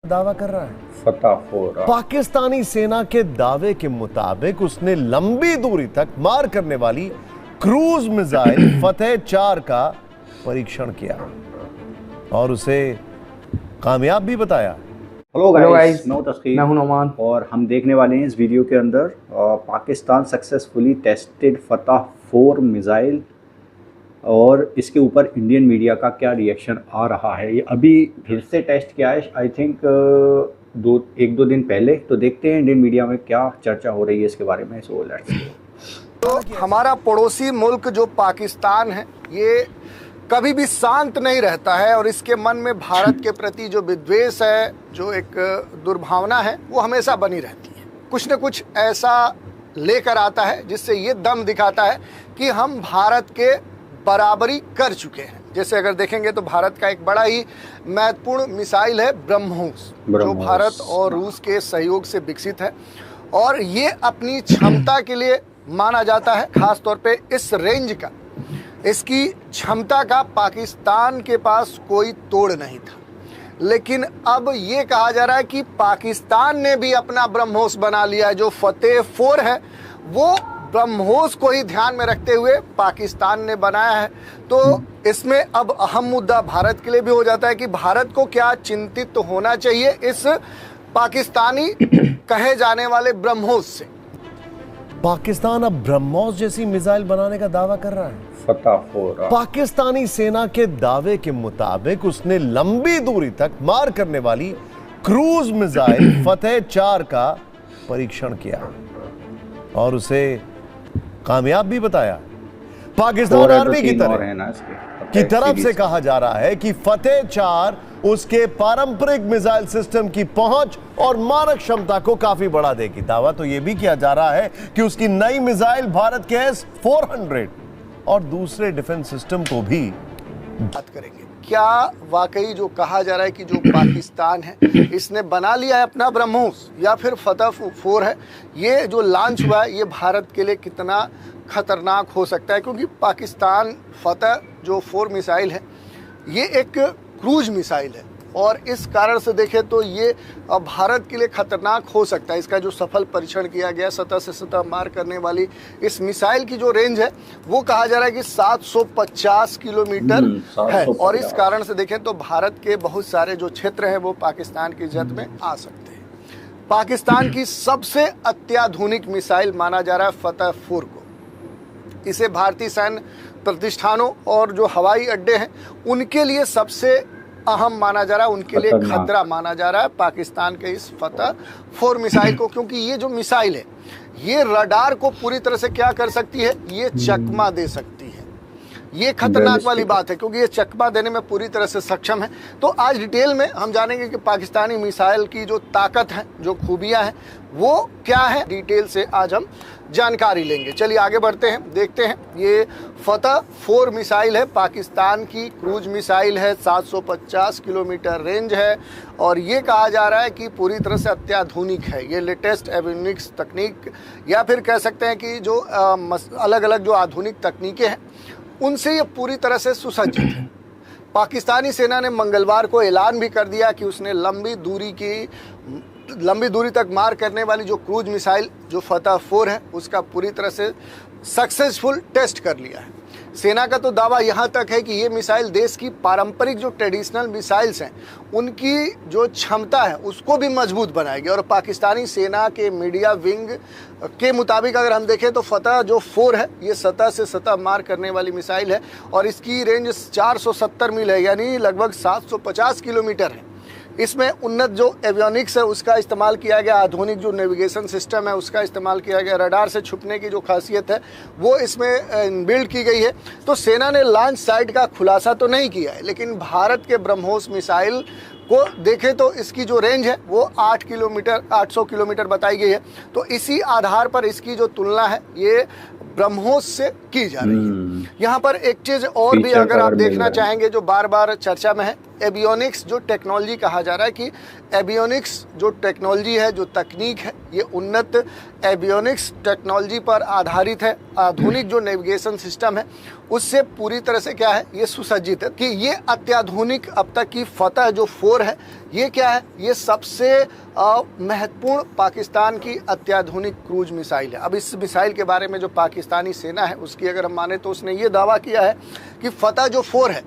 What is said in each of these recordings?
दावा कर रहा है। फतेह पाकिस्तानी सेना के दावे के मुताबिक उसने लंबी दूरी तक मार करने वाली क्रूज मिसाइल फतेह 4 का परीक्षण किया और उसे कामयाब भी बताया। हेलो गाइस, मैं हूं नोमान और हम देखने वाले हैं इस वीडियो के अंदर पाकिस्तान सक्सेसफुली टेस्टेड फतेह 4 मिसाइल और इसके ऊपर इंडियन मीडिया का क्या रिएक्शन आ रहा है। ये अभी फिर से टेस्ट किया है, आई थिंक एक दो दिन पहले। तो देखते हैं इंडियन मीडिया में क्या चर्चा हो रही है इसके बारे में। सो लेट्स तो हमारा पड़ोसी मुल्क जो पाकिस्तान है ये कभी भी शांत नहीं रहता है और इसके मन में भारत के प्रति जो विद्वेष है, जो एक दुर्भावना है, वो हमेशा बनी रहती है। कुछ न कुछ ऐसा लेकर आता है जिससे ये दम दिखाता है कि हम भारत के बराबरी कर चुके हैं। जैसे अगर देखेंगे तो भारत का एक बड़ा ही महत्वपूर्ण मिसाइल है ब्रह्मोस, जो भारत और रूस के सहयोग से विकसित है और ये अपनी क्षमता के लिए माना जाता है। खास तौर पे इस रेंज का, इसकी क्षमता का पाकिस्तान के पास कोई तोड़ नहीं था। लेकिन अब ये कहा जा रहा है कि पाकिस्तान ने भी अपना ब्रह्मोस बना लिया है। जो फतेह 4 है वो ब्रह्मोस को ही ध्यान में रखते हुए पाकिस्तान ने बनाया है। तो इसमें अब अहम मुद्दा भारत के लिए भी हो जाता है कि भारत को क्या चिंतित होना चाहिए इस पाकिस्तानी कहे जाने वाले ब्रह्मोस से। पाकिस्तान अब ब्रह्मोस जैसी मिसाइल बनाने का दावा कर रहा है। फतेह पाकिस्तानी सेना के दावे के मुताबिक उसने लंबी दूरी तक मार करने वाली क्रूज मिसाइल फतेह 4 का परीक्षण किया और उसे कामयाब भी बताया। पाकिस्तान आर्मी की तरफ से कहा जा रहा है कि फतेह 4 उसके पारंपरिक मिसाइल सिस्टम की पहुंच और मारक क्षमता को काफी बढ़ा देगी। दावा तो यह भी किया जा रहा है कि उसकी नई मिसाइल भारत के S-400 और दूसरे डिफेंस सिस्टम को भी बात करेंगे। क्या वाकई जो कहा जा रहा है कि जो पाकिस्तान है इसने बना लिया है अपना ब्रह्मोस या फिर फतेह 4 है, ये जो लॉन्च हुआ है ये भारत के लिए कितना खतरनाक हो सकता है? क्योंकि पाकिस्तान फतेह जो 4 मिसाइल है ये एक क्रूज मिसाइल है और इस कारण से देखें तो ये भारत के लिए खतरनाक हो सकता है। इसका जो सफल परीक्षण किया गया सतह से सतह मार करने वाली इस मिसाइल की जो रेंज है वो कहा जा रहा है कि 750 किलोमीटर है और इस कारण से देखें तो भारत के बहुत सारे जो क्षेत्र हैं वो पाकिस्तान की जद में आ सकते हैं। पाकिस्तान की सबसे अत्याधुनिक मिसाइल माना जा रहा है फतेह 4 को। इसे भारतीय सैन्य प्रतिष्ठानों और जो हवाई अड्डे हैं उनके लिए सबसे अहम माना जा रहा है, उनके लिए खतरा माना जा रहा है पाकिस्तान के इस फतेह 4 मिसाइल को। क्योंकि ये जो मिसाइल है ये रडार को पूरी तरह से क्या कर सकती है, ये चकमा दे सकती है। ये खतरनाक वाली बात है क्योंकि ये चकमा देने में पूरी तरह से सक्षम है। तो आज डिटेल में हम जानेंगे कि पाकिस्तानी मिसाइल की जो ताकत है, जो खूबियां हैं वो क्या है, डिटेल से आज हम जानकारी लेंगे। चलिए आगे बढ़ते हैं, देखते हैं। ये फतेह 4 मिसाइल है, पाकिस्तान की क्रूज मिसाइल है, 750 किलोमीटर रेंज है और ये कहा जा रहा है कि पूरी तरह से अत्याधुनिक है। ये लेटेस्ट एवियोनिक्स तकनीक या फिर कह सकते हैं कि जो अलग अलग जो आधुनिक तकनीकें हैं उनसे ये पूरी तरह से सुसज्जित है। पाकिस्तानी सेना ने मंगलवार को ऐलान भी कर दिया कि उसने लंबी दूरी तक मार करने वाली जो क्रूज मिसाइल जो फतेह 4 है उसका पूरी तरह से सक्सेसफुल टेस्ट कर लिया है। सेना का तो दावा यहाँ तक है कि ये मिसाइल देश की पारंपरिक जो ट्रेडिशनल मिसाइल्स हैं उनकी जो क्षमता है उसको भी मजबूत बनाएगी। और पाकिस्तानी सेना के मीडिया विंग के मुताबिक अगर हम देखें तो फतेह जो 4 है ये सतह से सतह मार करने वाली मिसाइल है और इसकी रेंज 470 मील है, यानी लगभग 750 किलोमीटर है। इसमें उन्नत जो एवियोनिक्स है उसका इस्तेमाल किया गया, आधुनिक जो नेविगेशन सिस्टम है उसका इस्तेमाल किया गया, रडार से छुपने की जो खासियत है वो इसमें बिल्ड की गई है। तो सेना ने लॉन्च साइट का खुलासा तो नहीं किया है, लेकिन भारत के ब्रह्मोस मिसाइल को देखें तो इसकी जो रेंज है वो 800 किलोमीटर बताई गई है। तो इसी आधार पर इसकी जो तुलना है ये ब्रह्मोस से की जा रही है। यहाँ पर एक चीज़ और भी अगर आप देखना चाहेंगे जो बार बार चर्चा में है एवियोनिक्स जो टेक्नोलॉजी कहा जा रहा है कि एवियोनिक्स जो टेक्नोलॉजी है, जो तकनीक है, ये उन्नत एवियोनिक्स टेक्नोलॉजी पर आधारित है। आधुनिक जो नेविगेशन सिस्टम है उससे पूरी तरह से क्या है, ये सुसज्जित है कि ये अत्याधुनिक अब तक की फतह जो 4 है, ये क्या है, ये सबसे महत्वपूर्ण पाकिस्तान की अत्याधुनिक क्रूज मिसाइल है। अब इस मिसाइल के बारे में जो पाकिस्तानी सेना है उसकी अगर हम माने तो उसने ये दावा किया है कि फतह जो 4 है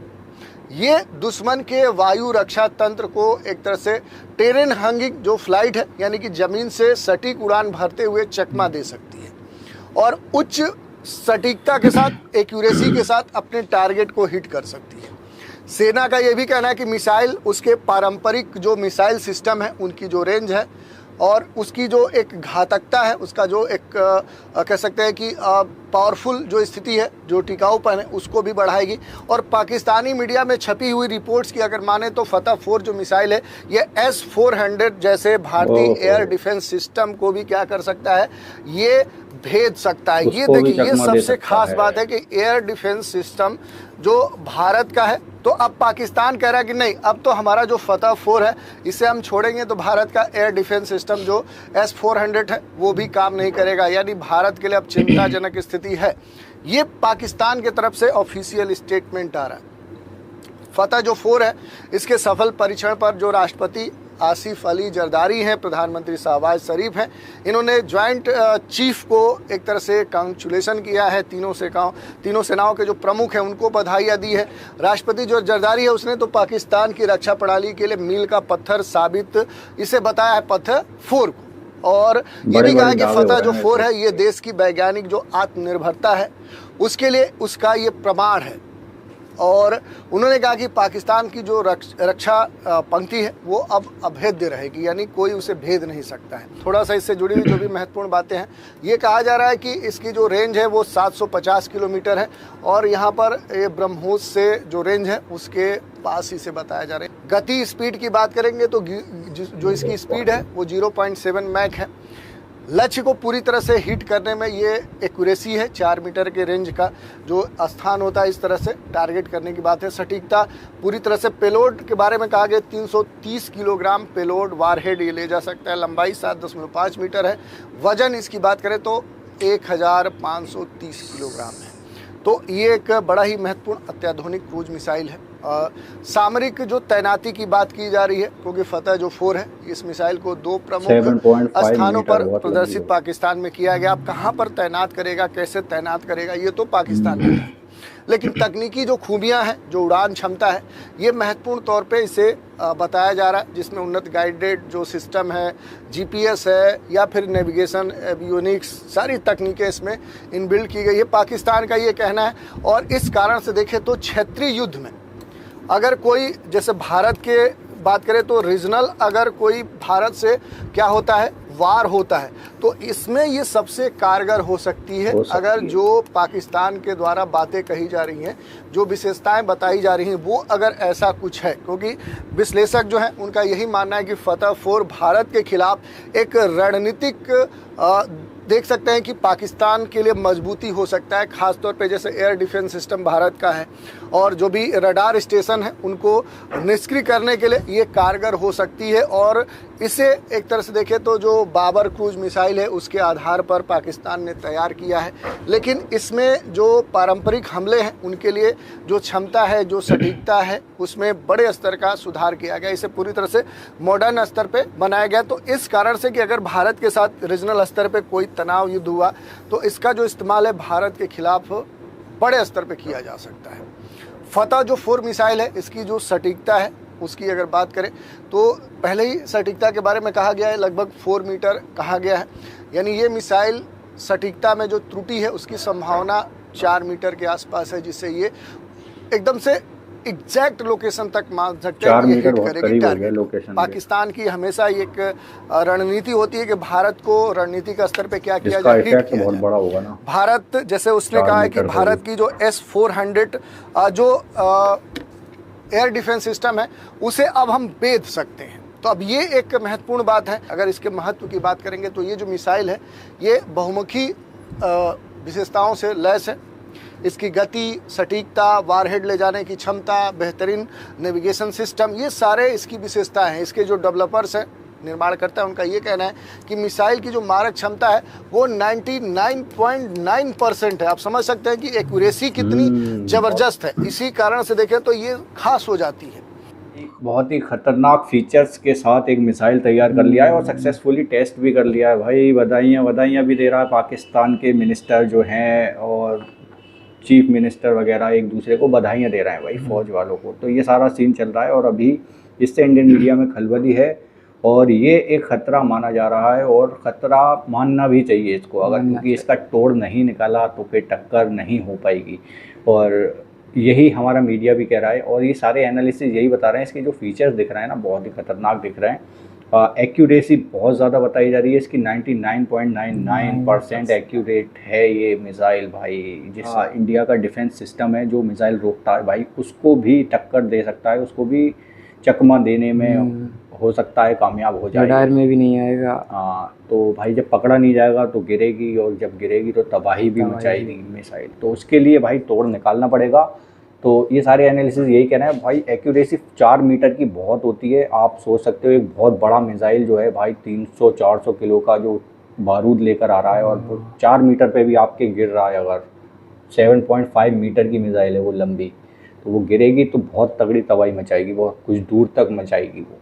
ये दुश्मन के वायु रक्षा तंत्र को एक तरह से टेरेन हंगिंग जो फ्लाइट है, यानी कि ज़मीन से सटीक उड़ान भरते हुए चकमा दे सकती है और उच्च सटीकता के साथ, एक्यूरेसी के साथ अपने टारगेट को हिट कर सकती है। सेना का ये भी कहना है कि मिसाइल उसके पारंपरिक जो मिसाइल सिस्टम है उनकी जो रेंज है और उसकी जो एक घातकता है, उसका जो एक कह सकते हैं कि पावरफुल जो स्थिति है, जो टिकाऊपन है, उसको भी बढ़ाएगी। और पाकिस्तानी मीडिया में छपी हुई रिपोर्ट्स की अगर माने तो फतह 4 जो मिसाइल है ये S-400 जैसे भारतीय एयर डिफेंस सिस्टम को भी क्या कर सकता है, ये भेज सकता है। ये देखिए, ये सबसे खास बात है कि एयर डिफेंस सिस्टम जो भारत का है, तो अब पाकिस्तान कह रहा है कि नहीं, अब तो हमारा जो फतह 4 है इसे हम छोड़ेंगे तो भारत का एयर डिफेंस सिस्टम जो S-400 है वो भी काम नहीं करेगा। यानी भारत के लिए अब चिंताजनक स्थिति है। ये पाकिस्तान की तरफ से ऑफिशियल स्टेटमेंट आ रहा है। फतह जो 4 है इसके सफल परीक्षण पर जो राष्ट्रपति आसिफ अली जरदारी हैं, प्रधानमंत्री शहबाज शरीफ हैं, इन्होंने ज्वाइंट चीफ को एक तरह से कांग्रेचुलेशन किया है। तीनों सेनाओं के जो प्रमुख हैं उनको बधाइयाँ दी है। राष्ट्रपति जो जरदारी है उसने तो पाकिस्तान की रक्षा प्रणाली के लिए मील का पत्थर साबित इसे बताया है फतह 4 को। और ये भी कहा कि फतह जो 4 है ये देश की वैज्ञानिक जो आत्मनिर्भरता है उसके लिए उसका ये प्रमाण है। और उन्होंने कहा कि पाकिस्तान की जो रक्षा पंक्ति है वो अब अभेद्य रहेगी, यानी कोई उसे भेद नहीं सकता है। थोड़ा सा इससे जुड़ी हुई जो भी महत्वपूर्ण बातें हैं, ये कहा जा रहा है कि इसकी जो रेंज है वो 750 किलोमीटर है और यहाँ पर ये ब्रह्मोस से जो रेंज है उसके पास ही से बताया जा रहा है। गति स्पीड की बात करेंगे तो जो इसकी स्पीड है वो 0.7 मैक है। लक्ष्य को पूरी तरह से हिट करने में ये एक्यूरेसी है, 4 मीटर के रेंज का जो स्थान होता है इस तरह से टारगेट करने की बात है। सटीकता पूरी तरह से, पेलोड के बारे में कहा गया 330 किलोग्राम पेलोड वारहेड ये ले जा सकता है। लंबाई 7.5 मीटर है। वजन इसकी बात करें तो 1530 किलोग्राम है। तो ये एक बड़ा ही महत्वपूर्ण अत्याधुनिक क्रूज मिसाइल है। सामरिक जो तैनाती की बात की जा रही है, क्योंकि फतह जो 4 है इस मिसाइल को 2 प्रमुख स्थानों पर प्रदर्शित पाकिस्तान में किया गया। अब कहाँ पर तैनात करेगा, कैसे तैनात करेगा, ये तो पाकिस्तान में है, लेकिन तकनीकी जो खूबियां हैं, जो उड़ान क्षमता है, ये महत्वपूर्ण तौर पे इसे बताया जा रहा है, जिसमें उन्नत गाइडेड जो सिस्टम है, GPS है या फिर नेविगेशन, एवियोनिक्स, सारी तकनीकें इसमें इनबिल्ड की गई है। पाकिस्तान का ये कहना है। और इस कारण से देखें तो क्षेत्रीय युद्ध में अगर कोई, जैसे भारत के बात करें तो रीजनल, अगर कोई भारत से क्या होता है, वार होता है, तो इसमें ये सबसे कारगर हो सकती है अगर जो पाकिस्तान के द्वारा बातें कही जा रही हैं, जो विशेषताएं बताई जा रही हैं, वो अगर ऐसा कुछ है। क्योंकि विश्लेषक जो हैं उनका यही मानना है कि फतह 4 भारत के खिलाफ एक रणनीतिक देख सकते हैं कि पाकिस्तान के लिए मजबूती हो सकता है, खासतौर पे जैसे एयर डिफेंस सिस्टम भारत का है और जो भी रडार स्टेशन है उनको निष्क्रिय करने के लिए ये कारगर हो सकती है। और इसे एक तरह से देखें तो जो बाबर क्रूज मिसाइल है उसके आधार पर पाकिस्तान ने तैयार किया है, लेकिन इसमें जो पारंपरिक हमले हैं उनके लिए जो क्षमता है, जो सटीकता है, उसमें बड़े स्तर का सुधार किया गया। इसे पूरी तरह से मॉडर्न स्तर पे बनाया गया। तो इस कारण से कि अगर भारत के साथ रीजनल स्तर पे कोई तनाव युद्ध हुआ तो इसका जो इस्तेमाल है भारत के खिलाफ बड़े स्तर पे किया जा सकता है। फतह जो 4 मिसाइल है इसकी जो सटीकता है उसकी अगर बात करें तो पहले ही सटीकता के बारे में कहा गया है, लगभग 4 मीटर कहा गया है। यानी ये मिसाइल सटीकता में जो त्रुटि है उसकी संभावना 4 मीटर के आसपास है, जिससे ये एकदम से एग्जैक्ट लोकेशन तक मान सकते हैं कि हिट करेगी टारगेट। पाकिस्तान की हमेशा एक रणनीति होती है कि भारत को रणनीतिक स्तर पे क्या किया जाए, हिट किया बहुत बड़ा होगा ना। भारत, जैसे उसने कहा है कि भारत की जो S-400 जो एयर डिफेंस सिस्टम है उसे अब हम भेद सकते हैं। तो अब ये एक महत्वपूर्ण बात है। अगर इसके महत्व की बात करेंगे तो ये जो मिसाइल है ये बहुमुखी विशेषताओं से लैस है। इसकी गति, सटीकता, वारहेड ले जाने की क्षमता, बेहतरीन नेविगेशन सिस्टम, ये सारे इसकी विशेषताएं हैं। इसके जो डेवलपर्स हैं, निर्माणकर्ता, उनका ये कहना है कि मिसाइल की जो मारक क्षमता है वो 99.9% है। आप समझ सकते हैं कि एक्यूरेसी कितनी ज़बरदस्त है। इसी कारण से देखें तो ये खास हो जाती है। बहुत ही खतरनाक फीचर्स के साथ एक मिसाइल तैयार कर लिया है और सक्सेसफुली टेस्ट भी कर लिया है। भाई बधाइयाँ भी दे रहा है पाकिस्तान के मिनिस्टर जो हैं और चीफ मिनिस्टर वगैरह एक दूसरे को बधाइयाँ दे रहे हैं भाई फ़ौज वालों को। तो ये सारा सीन चल रहा है और अभी इससे इंडियन मीडिया में खलबली है और ये एक ख़तरा माना जा रहा है और ख़तरा मानना भी चाहिए इसको, अगर क्योंकि इसका तोड़ नहीं निकाला तो फिर टक्कर नहीं हो पाएगी। और यही हमारा मीडिया भी कह रहा है और ये सारे एनालिसिस यही बता रहे हैं। इसके जो फीचर्स दिख रहे हैं ना, बहुत ही खतरनाक दिख रहे हैं। एक्यूरेसी बहुत ज़्यादा बताई जा रही है इसकी, 99.99% एक्यूरेट है ये मिसाइल भाई। जिस इंडिया का डिफेंस सिस्टम है जो मिसाइल रोकता है भाई, उसको भी टक्कर दे सकता है, उसको भी चकमा देने में हो सकता है कामयाब हो जाए। रडार में भी नहीं आएगा। हाँ, तो भाई जब पकड़ा नहीं जाएगा तो गिरेगी और जब गिरेगी तो तबाही भी मचाएगी मिसाइल। तो उसके लिए भाई तोड़ निकालना पड़ेगा। तो ये सारे एनालिसिस यही कहना है भाई, एक्यूरेसी 4 मीटर की बहुत होती है। आप सोच सकते हो एक बहुत बड़ा मिसाइल जो है भाई 300-400 किलो का जो बारूद लेकर आ रहा है और 4 मीटर पे भी आपके गिर रहा है। अगर 7.5 मीटर की मिसाइल है वो लंबी, तो वो गिरेगी तो बहुत तगड़ी तबाही मचाएगी, वो कुछ दूर तक मचाएगी वो।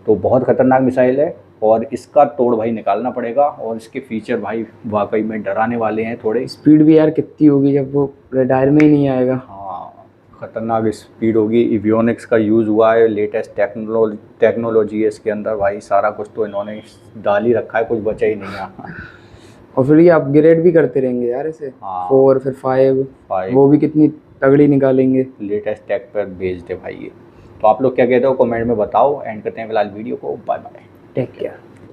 तो बहुत ख़तरनाक मिसाइल है और इसका तोड़ भाई निकालना पड़ेगा। और इसके फीचर भाई वाकई में डराने वाले हैं थोड़े। स्पीड भी यार कितनी होगी जब वो रडार में ही नहीं आएगा। हाँ, ख़तरनाक स्पीड होगी। एवियोनिक्स का यूज़ हुआ है, लेटेस्ट टेक्नोलॉजी है इसके अंदर भाई। सारा कुछ तो इन्होंने डाल ही रखा है, कुछ बचा ही नहीं है। और फिर ये अपग्रेड भी करते रहेंगे यार इसे। हाँ, 4 फिर 5 वो भी कितनी तगड़ी निकालेंगे। लेटेस्ट टेक पर बेस्ड है भाई ये। तो आप लोग क्या कहते हो कमेंट में बताओ। एंड करते हैं फिलहाल वीडियो को। Bye bye, take care.